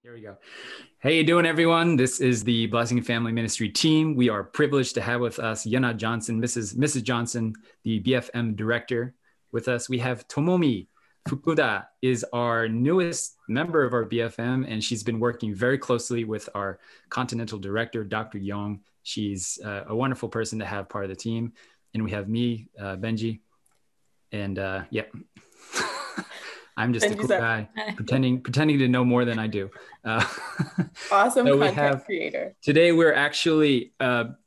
Here we go. How you doing, everyone? This is the Blessing and Family Ministry team. We are privileged to have with us Yana Johnson, Mrs. Johnson, the BFM director. With us, we have Tomomi Fukuda, is our newest member of our BFM, and she's been working very closely with our continental director, Dr. Young. She's a wonderful person to have part of the team. And we have me, Benji, and yeah. I'm just a cool guy pretending to know more than I do. Awesome so content creator. Today, we're actually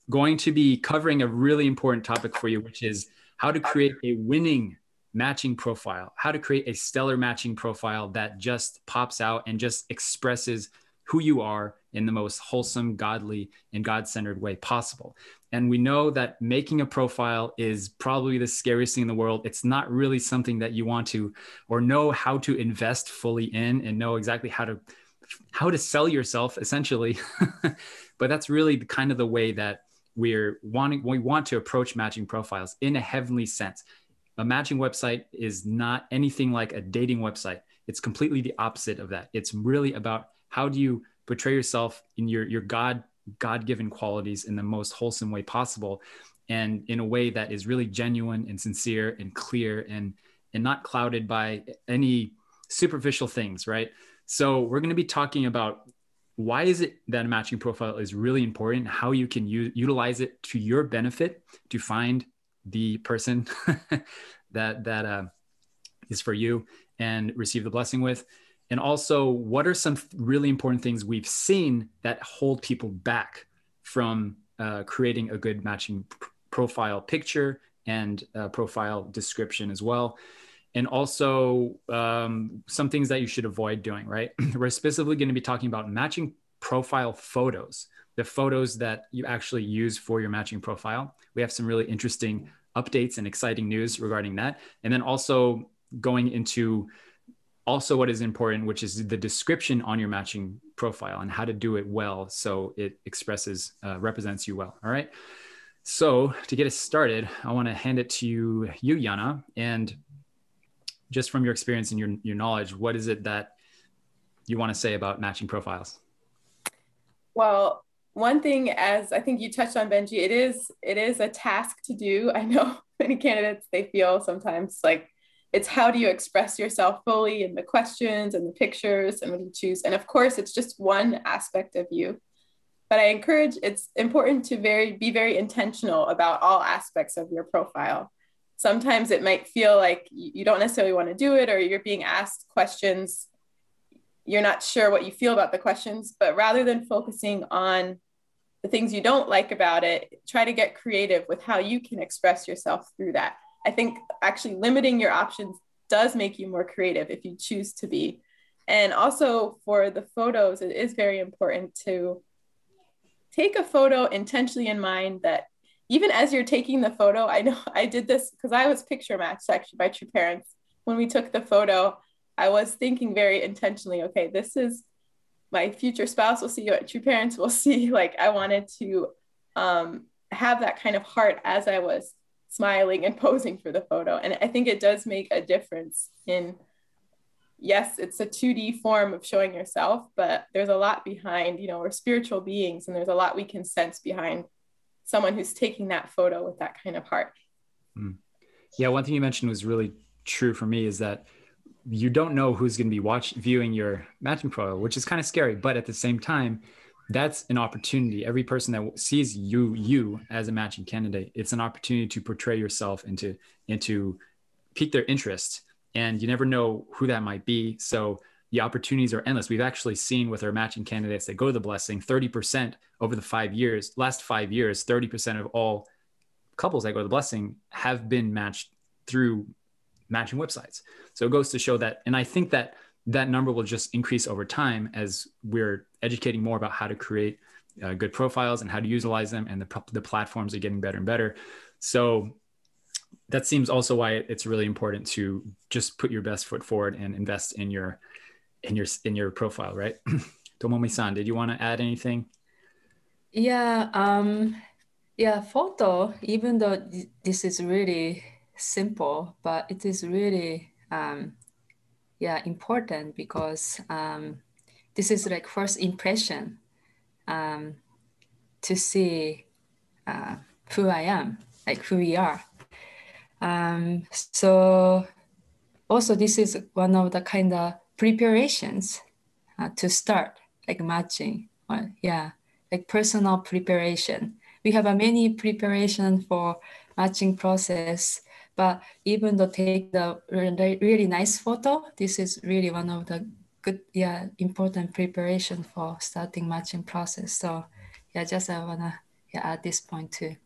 going to be covering a really important topic for you, which is how to create a winning matching profile, how to create a stellar matching profile that just pops out and just expresses who you are in the most wholesome, godly, and God-centered way possible. And we know that making a profile is probably the scariest thing in the world. It's not really something that you want to or know how to invest fully in and know exactly how to sell yourself, essentially. But that's really kind of the way that we want to approach matching profiles in a heavenly sense. A matching website is not anything like a dating website. It's completely the opposite of that. It's really about how do you portray yourself in your God-given qualities in the most wholesome way possible, and in a way that is really genuine and sincere and clear and not clouded by any superficial things, right? So we're going to be talking about why is it that a matching profile is really important, how you can utilize it to your benefit to find the person that is for you and receive the blessing with. And also, what are some really important things we've seen that hold people back from creating a good matching profile picture and profile description as well? And also some things that you should avoid doing, right? We're specifically going to be talking about matching profile photos, the photos that you actually use for your matching profile. We have some really interesting updates and exciting news regarding that. And then also going into also what is important, which is the description on your matching profile and how to do it well so it represents you well. All right. So to get us started, I want to hand it to you, Yana, and just from your experience and your knowledge, what is it that you want to say about matching profiles? Well, one thing, as I think you touched on, Benji, it is a task to do. I know many candidates, they feel sometimes like it's how do you express yourself fully in the questions and the pictures and what you choose. And of course, it's just one aspect of you. But I encourage, it's important to be very intentional about all aspects of your profile. Sometimes it might feel like you don't necessarily want to do it, or you're being asked questions, you're not sure what you feel about the questions, but rather than focusing on the things you don't like about it, try to get creative with how you can express yourself through that. I think actually limiting your options does make you more creative if you choose to be. And also for the photos, it is very important to take a photo intentionally in mind that even as you're taking the photo, I know I did this because I was picture matched actually by two parents. When we took the photo, I was thinking very intentionally, okay, this is my future spouse will see, what true parents will see. Like I wanted to have that kind of heart as I was smiling and posing for the photo. And I think it does make a difference in, yes, it's a 2D form of showing yourself, but there's a lot behind, we're spiritual beings, and there's a lot we can sense behind someone who's taking that photo with that kind of heart. Yeah, one thing you mentioned was really true for me is that you don't know who's going to be viewing your matching profile, which is kind of scary, but at the same time, that's an opportunity. Every person that sees you as a matching candidate, it's an opportunity to portray yourself and to pique their interest. And you never know who that might be. So the opportunities are endless. We've actually seen with our matching candidates that go to the blessing, 30% over the last 5 years, 30% of all couples that go to the blessing have been matched through matching websites. So it goes to show that, and I think that number will just increase over time as we're educating more about how to create good profiles and how to utilize them, and the platforms are getting better and better. So that seems also why it's really important to just put your best foot forward and invest in your profile, right? Tomomi-san, did you want to add anything? Yeah, photo, even though this is really simple, but it is really important because this is like first impression to see who I am, like who we are. So also this is one of the kind of preparations to start like matching. Yeah, like personal preparation. We have a many preparation for matching process, but even though take the really nice photo, this is really one of the good, important preparation for starting matching process. So yeah, just I wanna add this point too.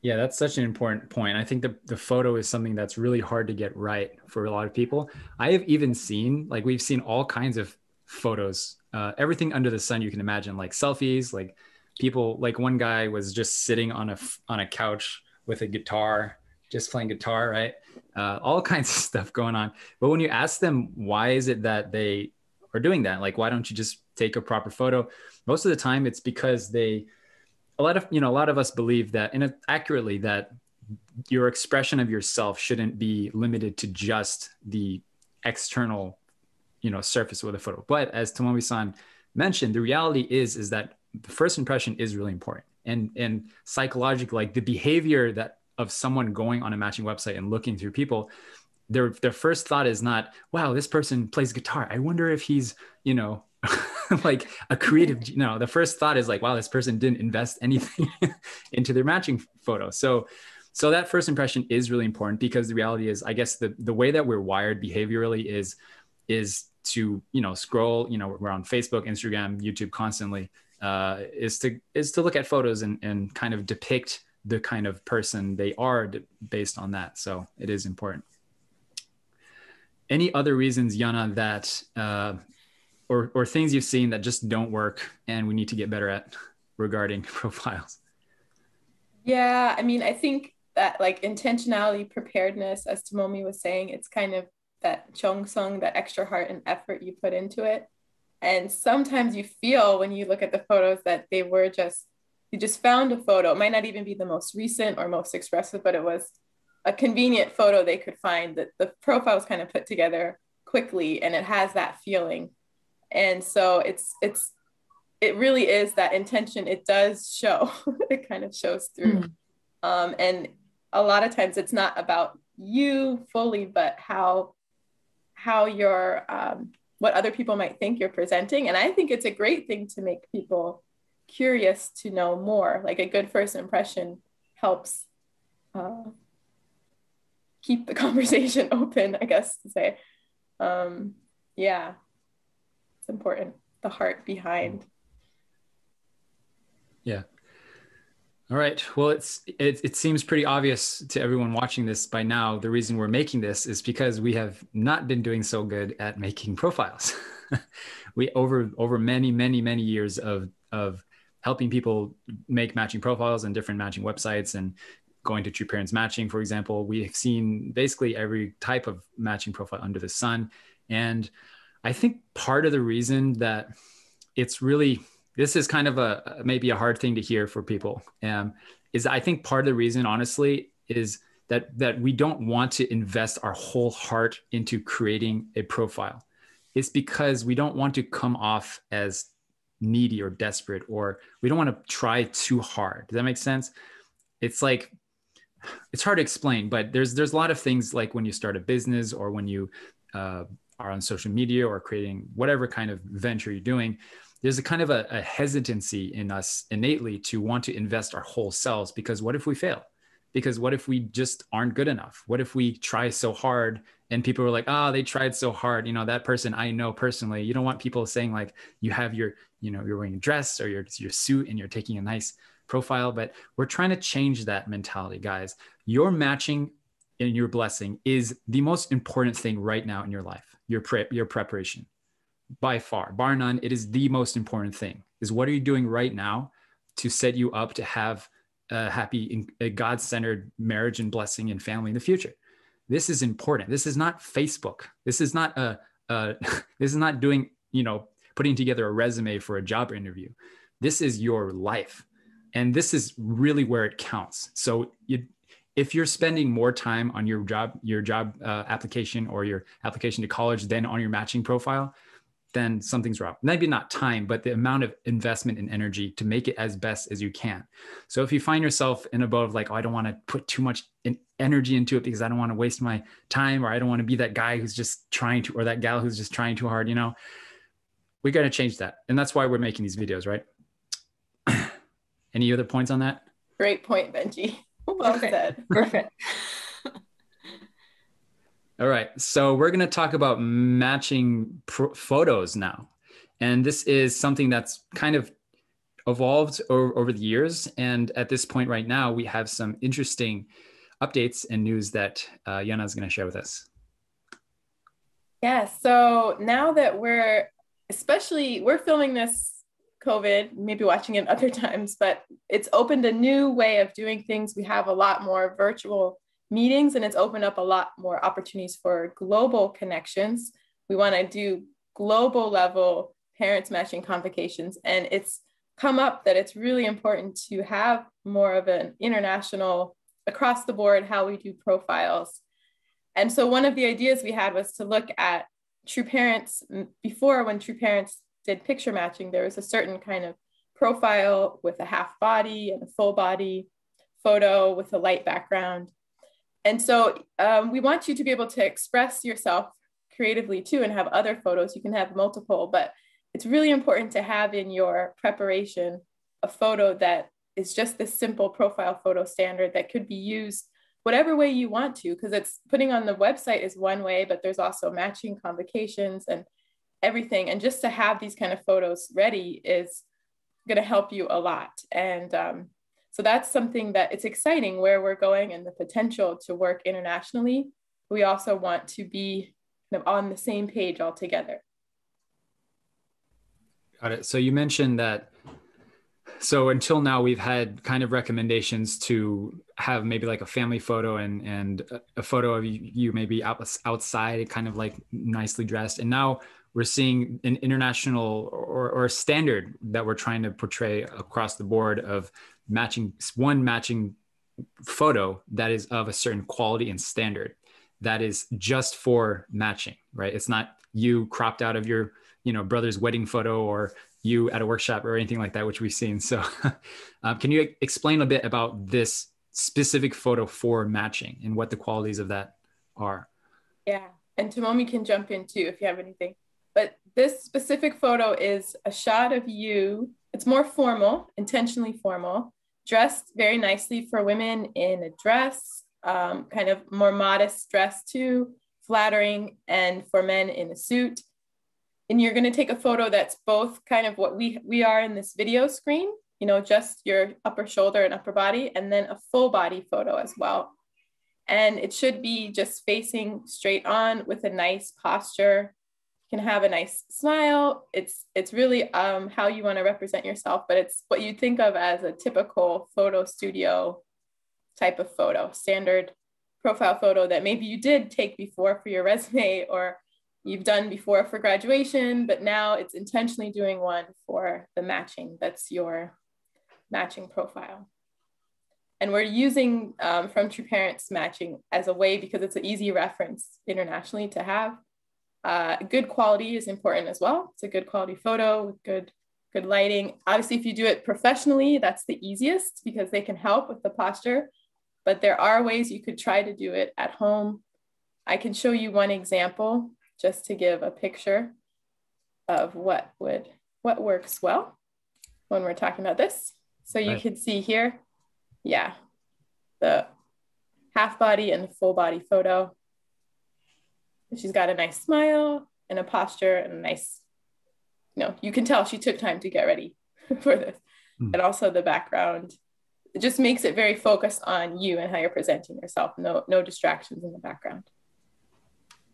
Yeah, that's such an important point. I think the photo is something that's really hard to get right for a lot of people. I have even seen, like, we've seen all kinds of photos, everything under the sun you can imagine, like selfies, like people, like one guy was just sitting on a couch with a guitar, just playing guitar, right? All kinds of stuff going on. But when you ask them, why is it that they are doing that? Like, why don't you just take a proper photo? Most of the time it's because a lot of us believe that, and accurately, that your expression of yourself shouldn't be limited to just the external, surface of the photo. But as Tomomi-san mentioned, the reality is that the first impression is really important. And psychologically, like the behavior that of someone going on a matching website and looking through people, their first thought is not, wow, this person plays guitar, I wonder if he's, like a creative, the first thought is like, wow, this person didn't invest anything into their matching photo. So that first impression is really important, because the reality is, I guess the way that we're wired behaviorally is to, scroll, we're on Facebook, Instagram, YouTube constantly, is to look at photos and kind of depict the kind of person they are based on that. So it is important. Any other reasons, Yana, that or things you've seen that just don't work and we need to get better at regarding profiles? Yeah, I mean, I think that like intentionality, preparedness, as Tomomi was saying, it's kind of that cheongsung, that extra heart and effort you put into it. And sometimes you feel when you look at the photos that you just found a photo. It might not even be the most recent or most expressive, but it was a convenient photo they could find, that the profile was kind of put together quickly and it has that feeling. And so it really is that intention. It does show. It kind of shows through. And a lot of times it's not about you fully, but how you're, what other people might think you're presenting. And I think it's a great thing to make people curious to know more. Like a good first impression helps keep the conversation open, I guess to say. Yeah. Important, the heart behind. Yeah. All right. Well, it seems pretty obvious to everyone watching this by now. The reason we're making this is because we have not been doing so good at making profiles. We over many years of helping people make matching profiles and different matching websites, and going to True Parents Matching, for example, we have seen basically every type of matching profile under the sun. And I think part of the reason that this is kind of maybe a hard thing to hear for people, is I think part of the reason, honestly, is that we don't want to invest our whole heart into creating a profile. It's because we don't want to come off as needy or desperate, or we don't want to try too hard. Does that make sense? It's like, it's hard to explain, but there's a lot of things, like when you start a business, or when you are on social media, or creating whatever kind of venture you're doing, there's a kind of a hesitancy in us innately to want to invest our whole selves, because what if we fail? Because what if we just aren't good enough? What if we try so hard and people are like, oh, they tried so hard. That person I know personally. You don't want people saying like, you have you're wearing a dress or your suit and you're taking a nice profile. But we're trying to change that mentality, guys. Your matching and your blessing is the most important thing right now in your life. Your preparation, by far, bar none. It is the most important thing. Is what are you doing right now to set you up to have a happy, a God-centered marriage and blessing and family in the future? This is important. This is not Facebook. This is not this is not doing, putting together a resume for a job interview. This is your life. And this is really where it counts. So if you're spending more time on your job application or your application to college than on your matching profile, then something's wrong. Maybe not time, but the amount of investment and energy to make it as best as you can. So if you find yourself in a boat of like, oh, I don't want to put too much energy into it because I don't want to waste my time, or I don't want to be that guy who's just trying to, or that gal who's just trying too hard, you know, we got to change that. And that's why we're making these videos, right? Any other points on that? Great point, Benji. Well said. Perfect. All right, so we're going to talk about matching photos now. And this is something that's kind of evolved over the years. And at this point right now, we have some interesting updates and news that Yana is going to share with us. Yeah, so now that we're filming this COVID, maybe watching it other times, but it's opened a new way of doing things. We have a lot more virtual meetings, and it's opened up a lot more opportunities for global connections. We want to do global level parents matching convocations, and it's come up that it's really important to have more of an international, across the board, how we do profiles. And so one of the ideas we had was to look at True Parents. Before, when True Parents did picture matching, there was a certain kind of profile with a half body and a full body photo with a light background. And so we want you to be able to express yourself creatively too, and have other photos. You can have multiple, but it's really important to have in your preparation a photo that is just this simple profile photo standard that could be used whatever way you want to, because it's putting on the website is one way, but there's also matching convocations and everything. And just to have these kind of photos ready is going to help you a lot. And so that's something that it's exciting where we're going and the potential to work internationally. We also want to be kind of on the same page altogether. Got it. So you mentioned that, so until now we've had kind of recommendations to have maybe like a family photo and a photo of you maybe outside, kind of like nicely dressed. And now we're seeing an international or a standard that we're trying to portray across the board of matching photo that is of a certain quality and standard that is just for matching, right? It's not you cropped out of your, brother's wedding photo or you at a workshop or anything like that, which we've seen. So can you explain a bit about this specific photo for matching and what the qualities of that are? Yeah, and Tomomi can jump in too if you have anything. But this specific photo is a shot of you. It's more formal, intentionally formal, dressed very nicely for women in a dress, kind of more modest dress too, flattering, and for men in a suit. And you're going to take a photo that's both kind of what we are in this video screen, just your upper shoulder and upper body, and then a full body photo as well. And it should be just facing straight on with a nice posture. You can have a nice smile. It's really how you want to represent yourself, but it's what you think of as a typical photo studio type of photo, standard profile photo that maybe you did take before for your resume or you've done before for graduation, but now it's intentionally doing one for the matching. That's your matching profile. And we're using from True Parents matching as a way because it's an easy reference internationally to have. Good quality is important as well. It's a good quality photo with good lighting. Obviously, if you do it professionally, that's the easiest because they can help with the posture, but there are ways you could try to do it at home. I can show you one example just to give a picture of what works well when we're talking about this. So you can see here, yeah, the half body and the full body photo. She's got a nice smile and a posture and a nice, you can tell she took time to get ready for this. And also the background, it just makes it very focused on you and how you're presenting yourself. No distractions in the background.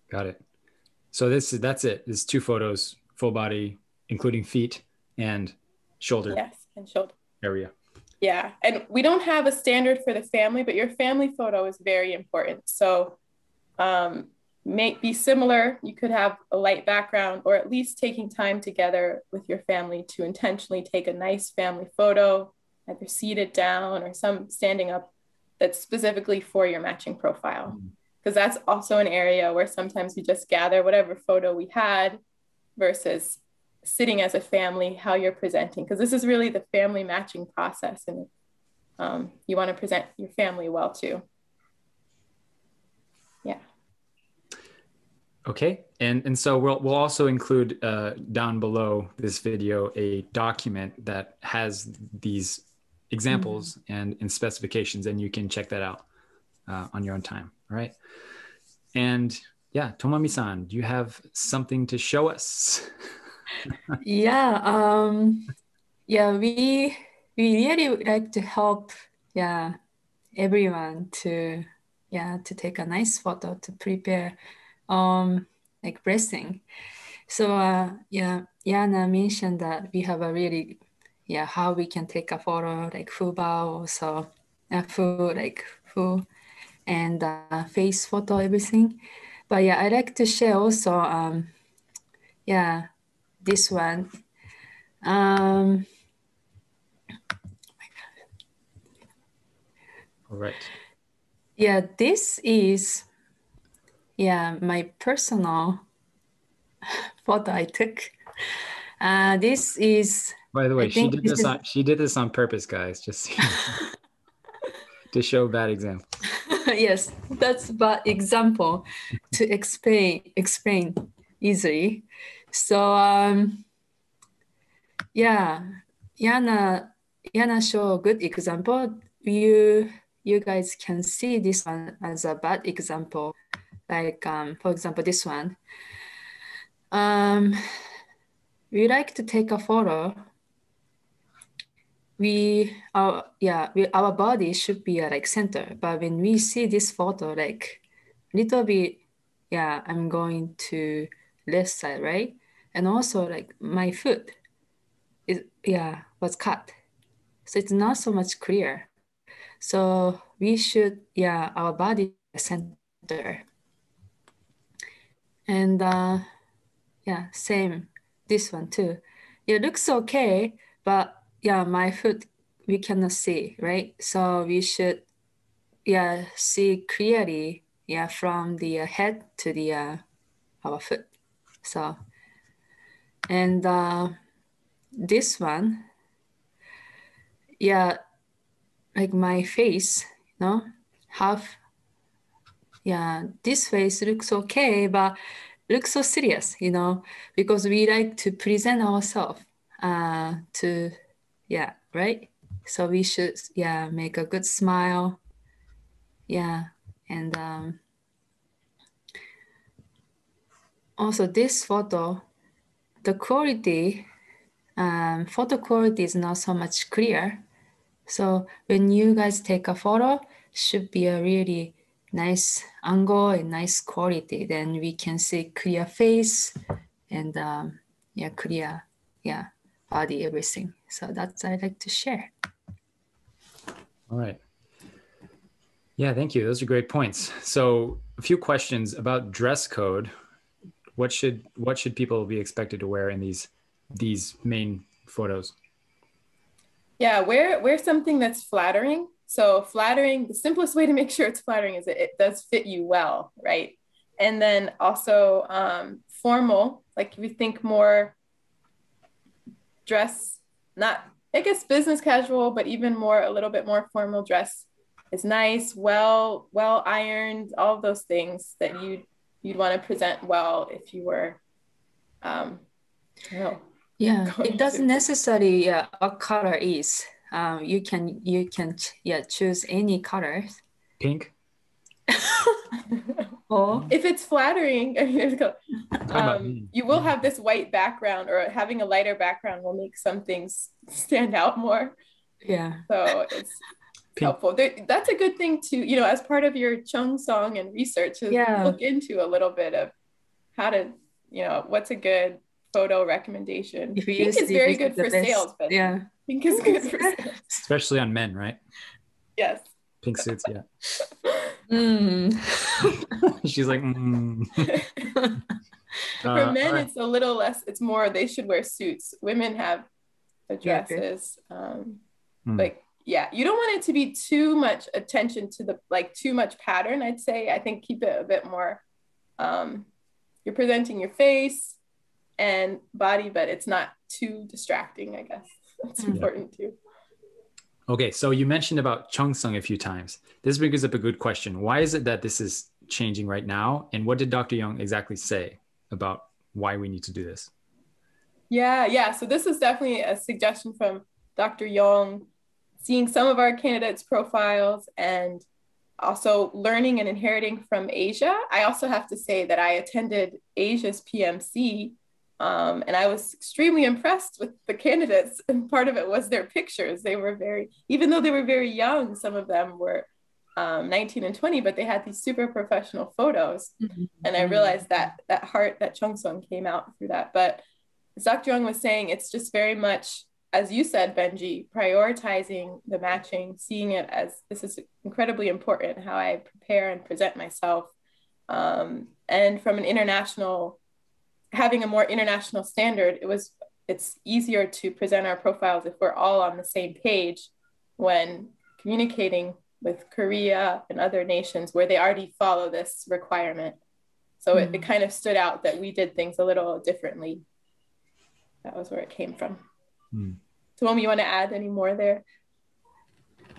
Got it. So that's it. There's 2 photos, full body, including feet and shoulder. Yes, and shoulder area. Yeah, and we don't have a standard for the family, but your family photo is very important. So may be similar. You could have a light background or at least taking time together with your family to intentionally take a nice family photo, either seated down or some standing up that's specifically for your matching profile. Because that's also an area where sometimes we just gather whatever photo we had versus sitting as a family, how you're presenting, because this is really the family matching process, and you want to present your family well too. Yeah. Okay, and so we'll also include down below this video a document that has these examples and specifications, and you can check that out on your own time. All right, and yeah, Tomami-san, do you have something to show us? Yeah, we really would like to help everyone to take a nice photo to prepare like breasting. So Yana mentioned that we have a really how we can take a photo like full bow, so full and face photo, everything. But yeah, I like to share also this one. All right. Yeah, this is my personal photo I took. This is, By the way, I think she did this on purpose, guys, just so you know, to show bad examples. yes, that's bad example to explain easily. So Yana show a good example. You guys can see this one as a bad example. Like for example, this one. We like to take a photo. Our body should be like center, but when we see this photo, like little bit, I'm going to left side, right? And also like my foot was cut, so it's not so much clear. So we should our body center. And same this one too. It looks okay, but my foot we cannot see, right? So we should see clearly from the head to the our foot. So and this one like my face, half this face looks okay, but looks so serious, because we like to present ourselves to right? So we should make a good smile, and also this photo, the quality, photo quality is not so much clear. So when you guys take a photo, should be a really nice angle and nice quality. Then we can see clear face and clear body, everything. So that's I like to share. All right. Yeah, thank you. Those are great points. So a few questions about dress code. What should people be expected to wear in these main photos? Yeah, wear something that's flattering. So flattering, the simplest way to make sure it's flattering is it does fit you well, right? And then also formal, like if you think more dress, not, I guess, business casual, but even more, a little bit more formal dress is nice, well ironed, all of those things that you'd want to present well if you were, it doesn't necessarily what color is. You can choose any colors. Pink. Or if it's flattering, you will have this white background, or having a lighter background will make some things stand out more. Yeah. So it's helpful. That's a good thing to, as part of your Chung song and research, to look into a little bit of how to, what's a good photo recommendation. Pink is very good for sales, but pink is good for sales. Especially on men, right? Yes. Pink suits, yeah. She's like, For men, it's a little less, it's more, they should wear suits. Women have dresses. Like, you don't want it to be too much attention to too much pattern, I'd say. I think keep it a bit more, you're presenting your face, and body, but it's not too distracting, I guess. That's important too. Okay, so you mentioned about Cheongsong a few times. This brings up a good question. Why is it that this is changing right now? And what did Dr. Young exactly say about why we need to do this? Yeah. So this is definitely a suggestion from Dr. Young, seeing some of our candidates' profiles and also learning and inheriting from Asia. I also have to say that I attended Asia's PMC, and I was extremely impressed with the candidates. And part of it was their pictures. They were even though they were very young, some of them were 19 and 20, but they had these super professional photos. And I realized that heart that Cheongsong came out through that. But as Dr. Young was saying, it's just very much, as you said, Benji, prioritizing the matching, seeing it as this is incredibly important, how I prepare and present myself. And from having a more international standard, it's easier to present our profiles if we're all on the same page when communicating with Korea and other nations where they already follow this requirement. So it kind of stood out that we did things a little differently. That was where it came from. Tuomi, you want to add any more there?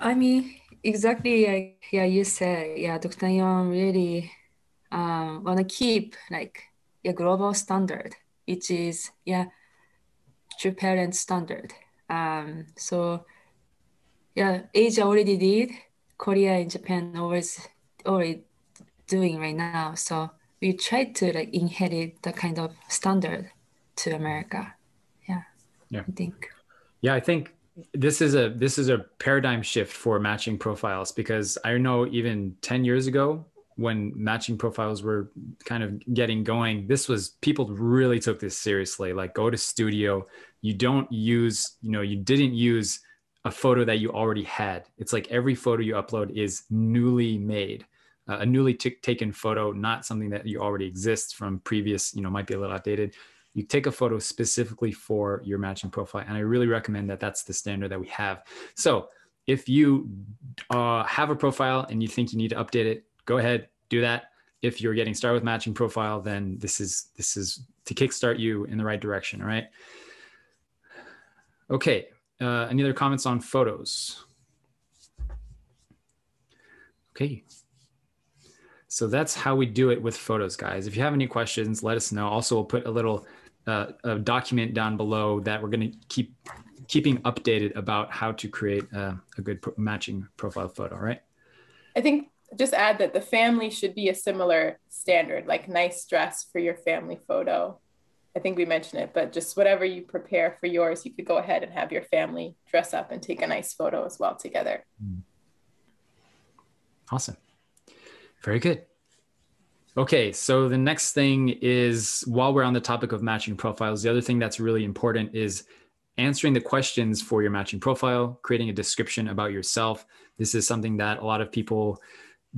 I mean, exactly like you said, Dr. Young really want to keep like a global standard, which is true parent standard. So Asia already did, Korea and Japan already doing right now. So we try to like inherit the kind of standard to America. I think. Yeah, I think this is a paradigm shift for matching profiles, because I know even 10 years ago when matching profiles were kind of getting going, people really took this seriously. Like, go to studio, you didn't use a photo that you already had. It's like every photo you upload is newly made, a newly taken photo, not something that you already exists from previous, might be a little outdated. You take a photo specifically for your matching profile. And I really recommend that that's the standard that we have. So if you have a profile and you think you need to update it, go ahead, do that. If you're getting started with matching profile, then this is to kickstart you in the right direction. All right. Okay. Any other comments on photos? Okay. So that's how we do it with photos, guys. If you have any questions, let us know. Also, we'll put a little a document down below that we're going to keeping updated about how to create a good matching profile photo, right? I think just add that the family should be a similar standard, like nice dress for your family photo. I think we mentioned it, but just whatever you prepare for yours, you could go ahead and have your family dress up and take a nice photo as well together. Awesome. Very good. Okay, so the next thing is, while we're on the topic of matching profiles, the other thing that's really important is answering the questions for your matching profile, creating a description about yourself. This is something that a lot of people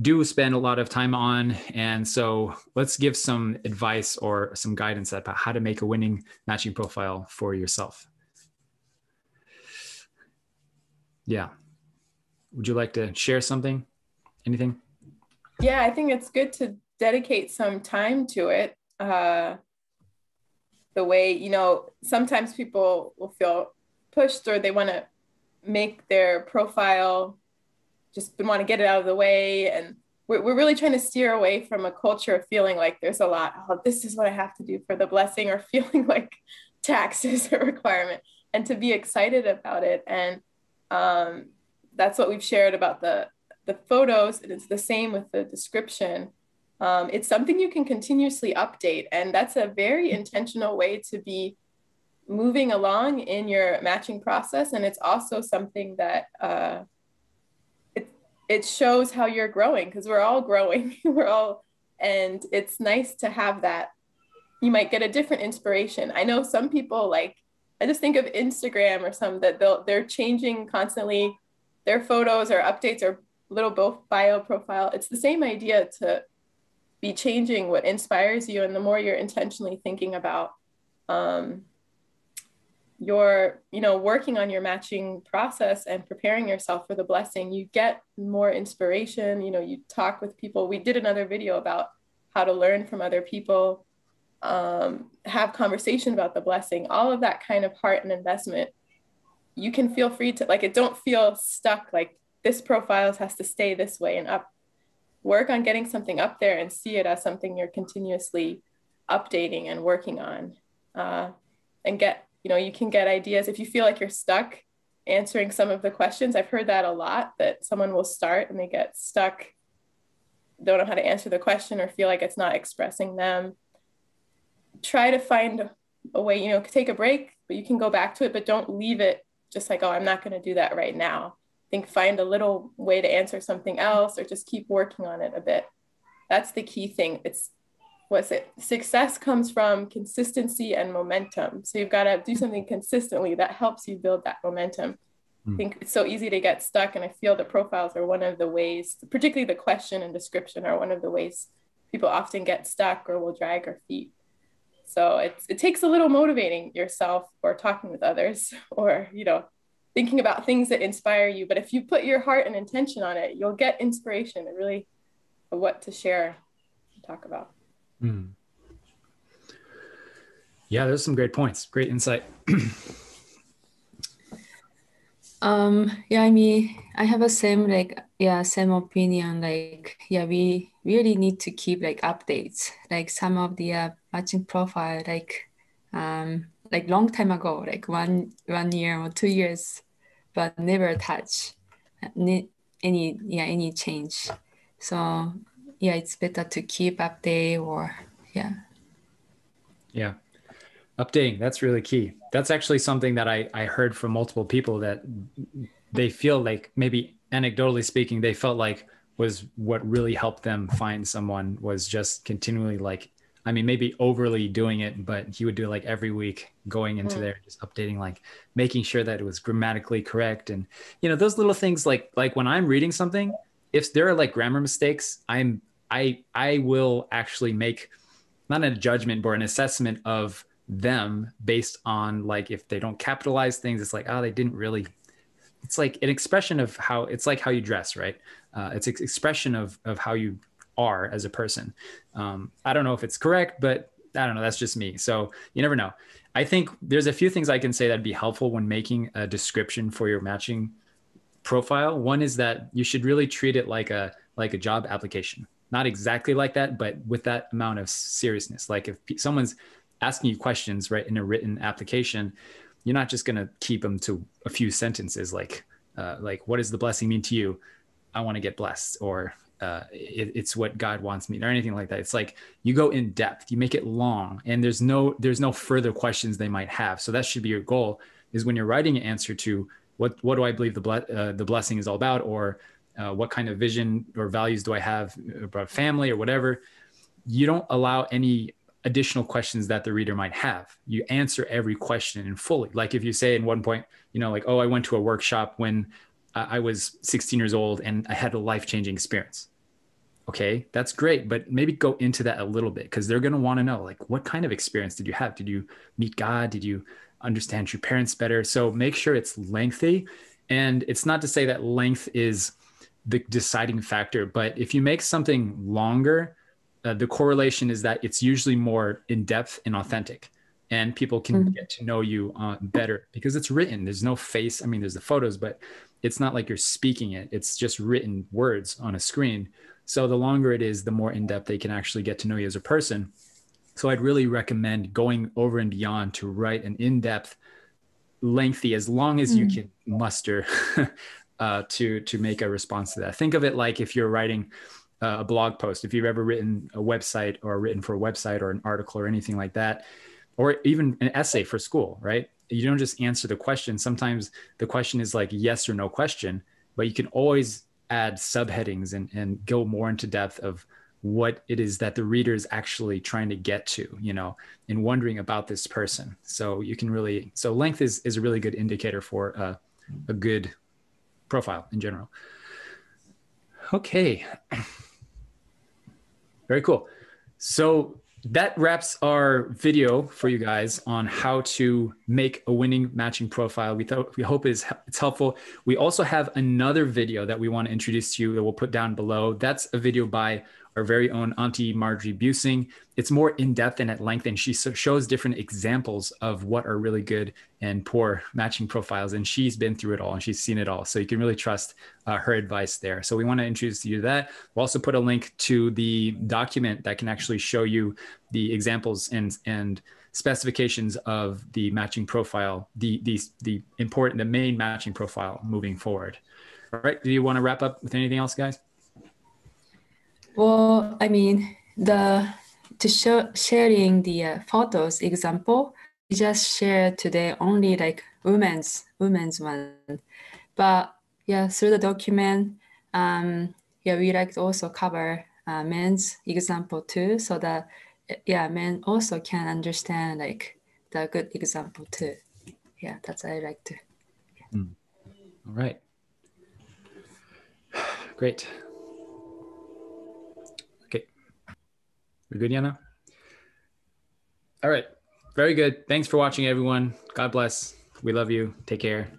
do spend a lot of time on. And so let's give some advice or some guidance about how to make a winning matching profile for yourself. Yeah. Would you like to share something? Anything? Yeah, I think it's good to dedicate some time to it. The way, sometimes people will feel pushed, or they want to make their profile, just want to get it out of the way. And we're really trying to steer away from a culture of feeling like there's a lot, this is what I have to do for the blessing, or feeling like tax is a requirement, and to be excited about it. And that's what we've shared about the photos. And it's the same with the description. It's something you can continuously update. And that's a very intentional way to be moving along in your matching process. And it's also something that it shows how you're growing, because we're all growing. And it's nice to have that. You might get a different inspiration. I know some people, like, I just think of Instagram or some that they're changing constantly their photos or updates or little both bio profile. It's the same idea, to be changing what inspires you. And the more you're intentionally thinking about your, working on your matching process and preparing yourself for the blessing, you get more inspiration. You talk with people. We did another video about how to learn from other people. have conversation about the blessing, all of that kind of heart and investment, you can feel free to, like, it don't feel stuck, like this profile has to stay this way and up. Work on getting something up there and see it as something you're continuously updating and working on. And get, you know, you can get ideas if you feel like you're stuck answering some of the questions. I've heard that a lot, that someone will start and they get stuck, don't know how to answer the question or feel like it's not expressing them. Try to find a way, you know, take a break, but you can go back to it, but don't leave it just like, oh, I'm not going to do that right now. I think find a little way to answer something else or just keep working on it a bit. That's the key thing. It's, what's it? Success comes from consistency and momentum. So you've got to do something consistently that helps you build that momentum. I think it's so easy to get stuck. And I feel the profiles are one of the ways, particularly the question and description are one of the ways people often get stuck or will drag their feet. So it takes a little motivating yourself or talking with others or, you know, thinking about things that inspire you. But if you put your heart and intention on it, you'll get inspiration and really what to share and talk about. Mm. Yeah, there's some great points. Great insight. Yeah, I mean, I have a same same opinion. Like, yeah, we really need to keep like updates. Like some of the matching profile, like long time ago, like one year or 2 years, but never touch any change. So yeah, it's better to keep update or yeah. Yeah. Updating, that's really key. That's actually something that I heard from multiple people that they feel like, maybe anecdotally speaking, they felt like was what really helped them find someone was just continually like, I mean, maybe overly doing it, but he would do it like every week, going into there, just updating, like making sure that it was grammatically correct. And, you know, those little things like when I'm reading something, if there are like grammar mistakes, I will actually make not a judgment, but an assessment of them based on like, if they don't capitalize things, it's like, oh, they didn't really, it's like an expression of how, it's like how you dress, right? It's an expression of how you are as a person. I don't know if it's correct, but I don't know. That's just me. So you never know. I think there's a few things I can say that'd be helpful when making a description for your matching profile. One is that you should really treat it like a job application. Not exactly like that, but with that amount of seriousness. Like if someone's asking you questions, right, in a written application, you're not just going to keep them to a few sentences like what does the blessing mean to you? I want to get blessed, or it's what God wants me, or anything like that. It's like you go in depth, you make it long, and there's no further questions they might have. So that should be your goal, is when you're writing an answer to what do I believe the blessing is all about, or what kind of vision or values do I have about family or whatever, you don't allow any additional questions that the reader might have. You answer every question in fully. Like if you say in one point, you know, like, oh, I went to a workshop when I was 16 years old and I had a life-changing experience. Okay, that's great, but maybe go into that a little bit, because they're going to want to know, like, what kind of experience did you have? Did you meet God? Did you understand your parents better? So make sure it's lengthy. And it's not to say that length is the deciding factor, but if you make something longer, the correlation is that it's usually more in-depth and authentic, and people can get to know you better because it's written. There's no face. I mean, there's the photos, but it's not like you're speaking it. It's just written words on a screen. So the longer it is, the more in-depth they can actually get to know you as a person. So I'd really recommend going over and beyond to write an in-depth, lengthy, as long as you can muster to make a response to that. Think of it like if you're writing a blog post, if you've ever written a website or written for a website or an article or anything like that, or even an essay for school, right? You don't just answer the question. Sometimes the question is like yes or no question, but you can always add subheadings and go more into depth of what it is that the reader is actually trying to get to, you know, and wondering about this person. So you can really, so length is a really good indicator for a good profile in general. Okay. Very cool. So that wraps our video for you guys on how to make a winning matching profile. We hope it's helpful. We also have another video that we want to introduce to you that we'll put down below. That's a video by our very own Auntie Marjorie Busing. It's more in-depth and at length, and she shows different examples of what are really good and poor matching profiles. And she's been through it all and she's seen it all. So you can really trust her advice there. So we want to introduce you to that. We'll also put a link to the document that can actually show you the examples and specifications of the matching profile, the main matching profile moving forward. All right. Do you want to wrap up with anything else, guys? Well, I mean, sharing the photos example, we just shared today only like women's one, but yeah, through the document, we like to also cover men's example too, so that men also can understand like the good example too. Yeah, that's what I like to. Yeah. All right. Great. Okay. We're good, Yana? All right. Very good. Thanks for watching, everyone. God bless. We love you. Take care.